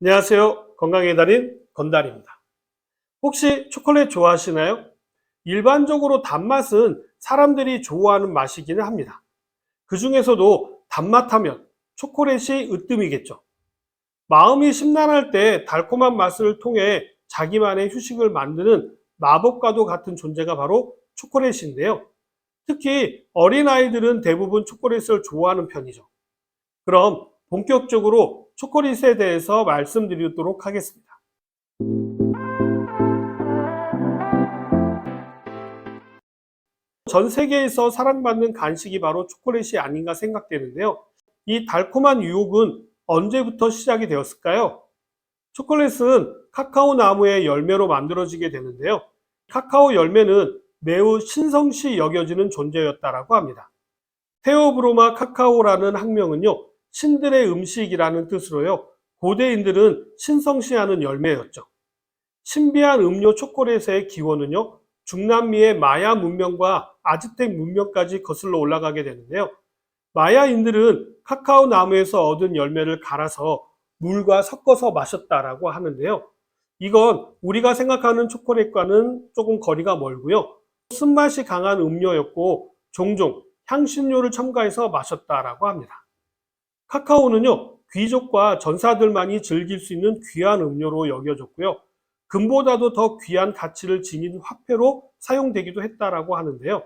안녕하세요. 건강의 달인 건달입니다. 혹시 초콜릿 좋아하시나요? 일반적으로 단맛은 사람들이 좋아하는 맛이기는 합니다. 그 중에서도 단맛하면 초콜릿이 으뜸이겠죠. 마음이 심란할 때 달콤한 맛을 통해 자기만의 휴식을 만드는 마법과도 같은 존재가 바로 초콜릿인데요. 특히 어린아이들은 대부분 초콜릿을 좋아하는 편이죠. 그럼 본격적으로 초콜릿에 대해서 말씀드리도록 하겠습니다. 전 세계에서 사랑받는 간식이 바로 초콜릿이 아닌가 생각되는데요. 이 달콤한 유혹은 언제부터 시작이 되었을까요? 초콜릿은 카카오 나무의 열매로 만들어지게 되는데요. 카카오 열매는 매우 신성시 여겨지는 존재였다라고 합니다. 테오브로마 카카오라는 학명은요, 신들의 음식이라는 뜻으로요, 고대인들은 신성시하는 열매였죠. 신비한 음료 초콜릿의 기원은요, 중남미의 마야 문명과 아즈텍 문명까지 거슬러 올라가게 되는데요. 마야인들은 카카오 나무에서 얻은 열매를 갈아서 물과 섞어서 마셨다라고 하는데요. 이건 우리가 생각하는 초콜릿과는 조금 거리가 멀고요. 쓴맛이 강한 음료였고 종종 향신료를 첨가해서 마셨다라고 합니다. 카카오는요, 귀족과 전사들만이 즐길 수 있는 귀한 음료로 여겨졌고요. 금보다도 더 귀한 가치를 지닌 화폐로 사용되기도 했다라고 하는데요.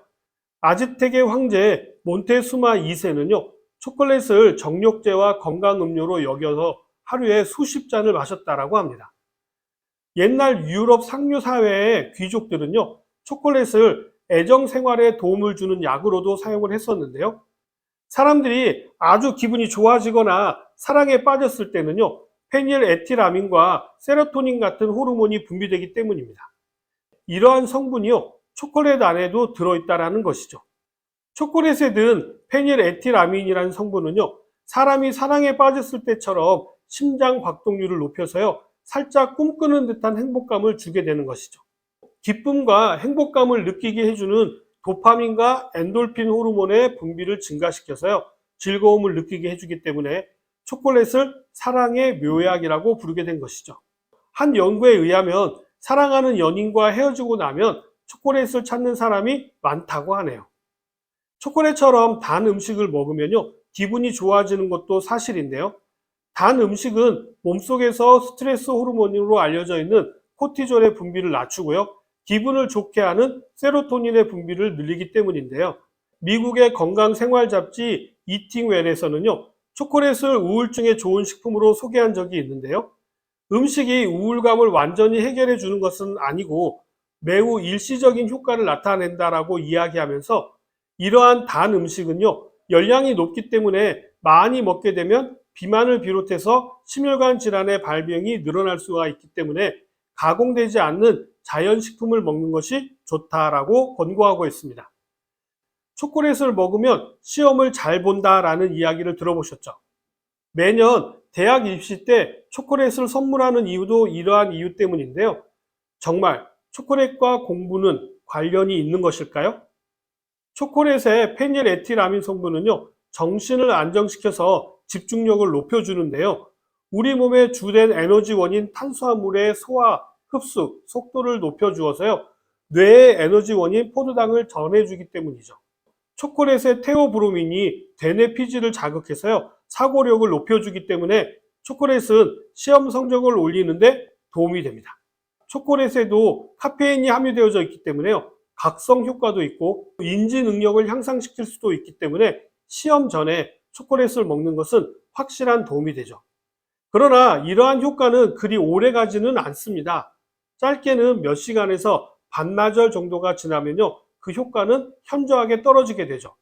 아즈텍의 황제 몬테수마 2세는요, 초콜릿을 정력제와 건강음료로 여겨서 하루에 수십 잔을 마셨다라고 합니다. 옛날 유럽 상류 사회의 귀족들은요, 초콜릿을 애정 생활에 도움을 주는 약으로도 사용을 했었는데요. 사람들이 아주 기분이 좋아지거나 사랑에 빠졌을 때는요, 페닐에틸아민과 세로토닌 같은 호르몬이 분비되기 때문입니다. 이러한 성분이요, 초콜릿 안에도 들어있다라는 것이죠. 초콜릿에 든 페닐에틸아민이라는 성분은요, 사람이 사랑에 빠졌을 때처럼 심장 박동률을 높여서요, 살짝 꿈꾸는 듯한 행복감을 주게 되는 것이죠. 기쁨과 행복감을 느끼게 해주는 도파민과 엔돌핀 호르몬의 분비를 증가시켜서요, 즐거움을 느끼게 해주기 때문에 초콜릿을 사랑의 묘약이라고 부르게 된 것이죠. 한 연구에 의하면 사랑하는 연인과 헤어지고 나면 초콜릿을 찾는 사람이 많다고 하네요. 초콜릿처럼 단 음식을 먹으면요, 기분이 좋아지는 것도 사실인데요. 단 음식은 몸속에서 스트레스 호르몬으로 알려져 있는 코티졸의 분비를 낮추고요, 기분을 좋게 하는 세로토닌의 분비를 늘리기 때문인데요. 미국의 건강생활 잡지 이팅웰에서는요, 초콜릿을 우울증에 좋은 식품으로 소개한 적이 있는데요. 음식이 우울감을 완전히 해결해 주는 것은 아니고 매우 일시적인 효과를 나타낸다라고 이야기하면서, 이러한 단 음식은요, 열량이 높기 때문에 많이 먹게 되면 비만을 비롯해서 심혈관 질환의 발병이 늘어날 수가 있기 때문에 가공되지 않는 자연식품을 먹는 것이 좋다라고 권고하고 있습니다. 초콜릿을 먹으면 시험을 잘 본다라는 이야기를 들어보셨죠? 매년 대학 입시 때 초콜릿을 선물하는 이유도 이러한 이유 때문인데요. 정말 초콜릿과 공부는 관련이 있는 것일까요? 초콜릿의 페닐에틸아민 성분은요, 정신을 안정시켜서 집중력을 높여주는데요. 우리 몸의 주된 에너지원인 탄수화물의 소화, 흡수, 속도를 높여주어서요, 뇌의 에너지원인 포도당을 전해주기 때문이죠. 초콜릿의 테오브로민이 대뇌 피질을 자극해서요, 사고력을 높여주기 때문에 초콜릿은 시험 성적을 올리는데 도움이 됩니다. 초콜릿에도 카페인이 함유되어져 있기 때문에요, 각성 효과도 있고 인지 능력을 향상시킬 수도 있기 때문에 시험 전에 초콜릿을 먹는 것은 확실한 도움이 되죠. 그러나 이러한 효과는 그리 오래 가지는 않습니다. 짧게는 몇 시간에서 반나절 정도가 지나면요, 그 효과는 현저하게 떨어지게 되죠.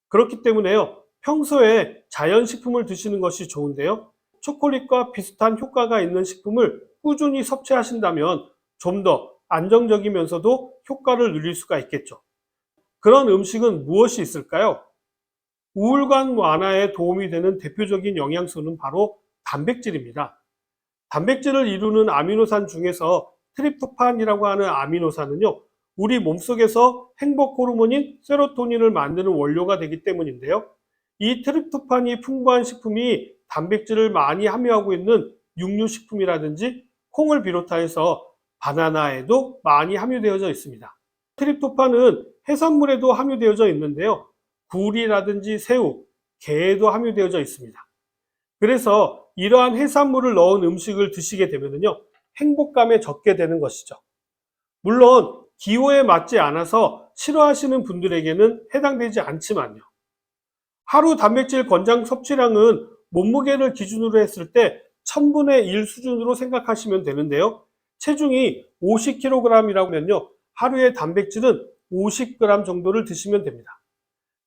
그렇기 때문에요, 평소에 자연식품을 드시는 것이 좋은데요, 초콜릿과 비슷한 효과가 있는 식품을 꾸준히 섭취하신다면 좀 더 안정적이면서도 효과를 누릴 수가 있겠죠. 그런 음식은 무엇이 있을까요? 우울감 완화에 도움이 되는 대표적인 영양소는 바로 단백질입니다. 단백질을 이루는 아미노산 중에서 트립토판이라고 하는 아미노산은요, 우리 몸속에서 행복 호르몬인 세로토닌을 만드는 원료가 되기 때문인데요. 이 트립토판이 풍부한 식품이 단백질을 많이 함유하고 있는 육류식품이라든지 콩을 비롯해서 바나나에도 많이 함유되어져 있습니다. 트립토판은 해산물에도 함유되어져 있는데요. 굴이라든지 새우, 게에도 함유되어져 있습니다. 그래서 이러한 해산물을 넣은 음식을 드시게 되면요, 행복감에 젖게 되는 것이죠. 물론 기호에 맞지 않아서 싫어하시는 분들에게는 해당되지 않지만요. 하루 단백질 권장 섭취량은 몸무게를 기준으로 했을 때 1000분의 1 수준으로 생각하시면 되는데요. 체중이 50kg이라면요. 하루에 단백질은 50g 정도를 드시면 됩니다.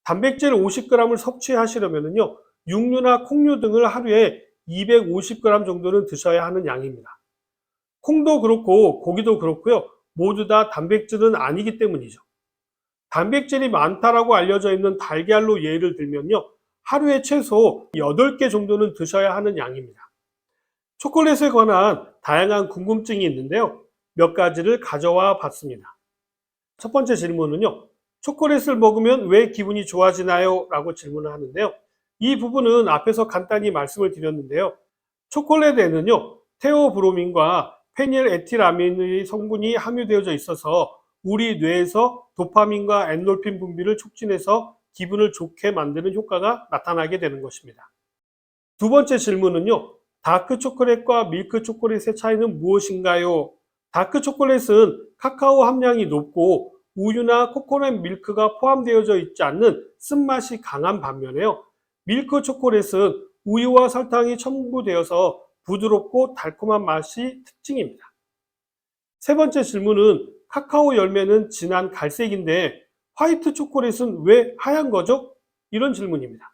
단백질 50g을 섭취하시려면요. 육류나 콩류 등을 하루에 250g 정도는 드셔야 하는 양입니다. 콩도 그렇고 고기도 그렇고요. 모두 다 단백질은 아니기 때문이죠. 단백질이 많다라고 알려져 있는 달걀로 예를 들면요. 하루에 최소 8개 정도는 드셔야 하는 양입니다. 초콜릿에 관한 다양한 궁금증이 있는데요. 몇 가지를 가져와 봤습니다. 첫 번째 질문은요. 초콜릿을 먹으면 왜 기분이 좋아지나요? 라고 질문을 하는데요. 이 부분은 앞에서 간단히 말씀을 드렸는데요. 초콜릿에는요. 테오브로민과 페닐에틸아민의 성분이 함유되어져 있어서 우리 뇌에서 도파민과 엔돌핀 분비를 촉진해서 기분을 좋게 만드는 효과가 나타나게 되는 것입니다. 두 번째 질문은요. 다크 초콜릿과 밀크 초콜릿의 차이는 무엇인가요? 다크 초콜릿은 카카오 함량이 높고 우유나 코코넛 밀크가 포함되어져 있지 않는 쓴맛이 강한 반면에요. 밀크 초콜릿은 우유와 설탕이 첨부되어서 부드럽고 달콤한 맛이 특징입니다. 세 번째 질문은 카카오 열매는 진한 갈색인데 화이트 초콜릿은 왜 하얀 거죠? 이런 질문입니다.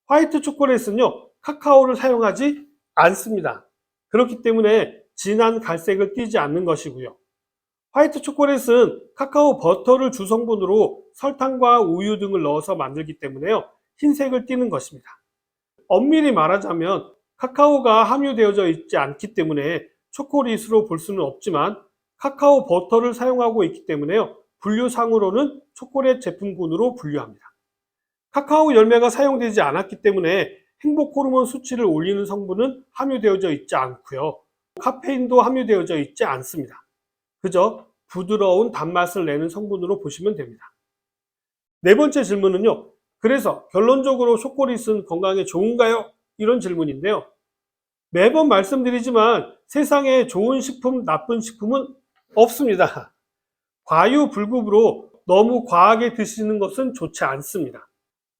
화이트 초콜릿은요, 카카오를 사용하지 않습니다. 그렇기 때문에 진한 갈색을 띠지 않는 것이고요. 화이트 초콜릿은 카카오 버터를 주성분으로 설탕과 우유 등을 넣어서 만들기 때문에요, 흰색을 띠는 것입니다. 엄밀히 말하자면 카카오가 함유되어져 있지 않기 때문에 초콜릿으로 볼 수는 없지만 카카오 버터를 사용하고 있기 때문에요, 분류상으로는 초콜릿 제품군으로 분류합니다. 카카오 열매가 사용되지 않았기 때문에 행복 호르몬 수치를 올리는 성분은 함유되어져 있지 않고요. 카페인도 함유되어져 있지 않습니다. 그저 부드러운 단맛을 내는 성분으로 보시면 됩니다. 네 번째 질문은요. 그래서 결론적으로 초콜릿은 건강에 좋은가요? 이런 질문인데요. 매번 말씀드리지만 세상에 좋은 식품, 나쁜 식품은 없습니다. 과유불급으로 너무 과하게 드시는 것은 좋지 않습니다.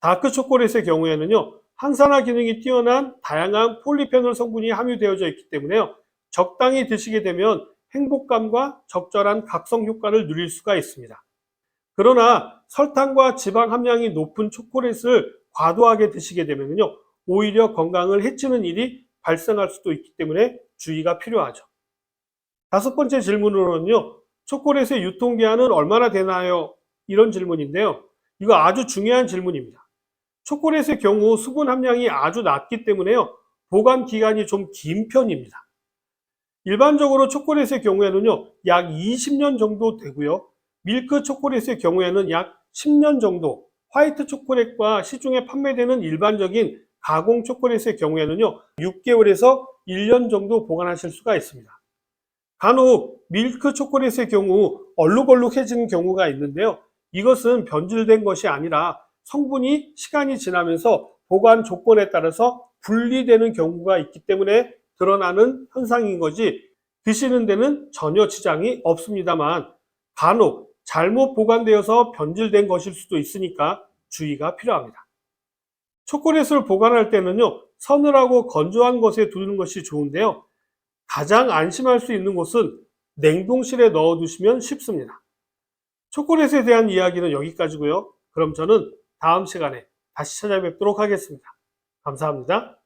다크 초콜릿의 경우에는요, 항산화 기능이 뛰어난 다양한 폴리페놀 성분이 함유되어져 있기 때문에요, 적당히 드시게 되면 행복감과 적절한 각성 효과를 누릴 수가 있습니다. 그러나 설탕과 지방 함량이 높은 초콜릿을 과도하게 드시게 되면요, 오히려 건강을 해치는 일이 발생할 수도 있기 때문에 주의가 필요하죠. 다섯 번째 질문으로는요, 초콜릿의 유통기한은 얼마나 되나요? 이런 질문인데요. 이거 아주 중요한 질문입니다. 초콜릿의 경우 수분 함량이 아주 낮기 때문에요, 보관 기간이 좀 긴 편입니다. 일반적으로 초콜릿의 경우에는요, 약 20년 정도 되고요. 밀크 초콜릿의 경우에는 약 10년 정도, 화이트 초콜릿과 시중에 판매되는 일반적인 가공 초콜릿의 경우에는요, 6개월에서 1년 정도 보관하실 수가 있습니다. 간혹 밀크 초콜릿의 경우 얼룩얼룩해지는 경우가 있는데요. 이것은 변질된 것이 아니라 성분이 시간이 지나면서 보관 조건에 따라서 분리되는 경우가 있기 때문에 드러나는 현상인 거지, 드시는 데는 전혀 지장이 없습니다만 간혹 잘못 보관되어서 변질된 것일 수도 있으니까 주의가 필요합니다. 초콜릿을 보관할 때는요, 서늘하고 건조한 곳에 두는 것이 좋은데요. 가장 안심할 수 있는 곳은 냉동실에 넣어 두시면 쉽습니다. 초콜릿에 대한 이야기는 여기까지고요. 그럼 저는 다음 시간에 다시 찾아뵙도록 하겠습니다. 감사합니다.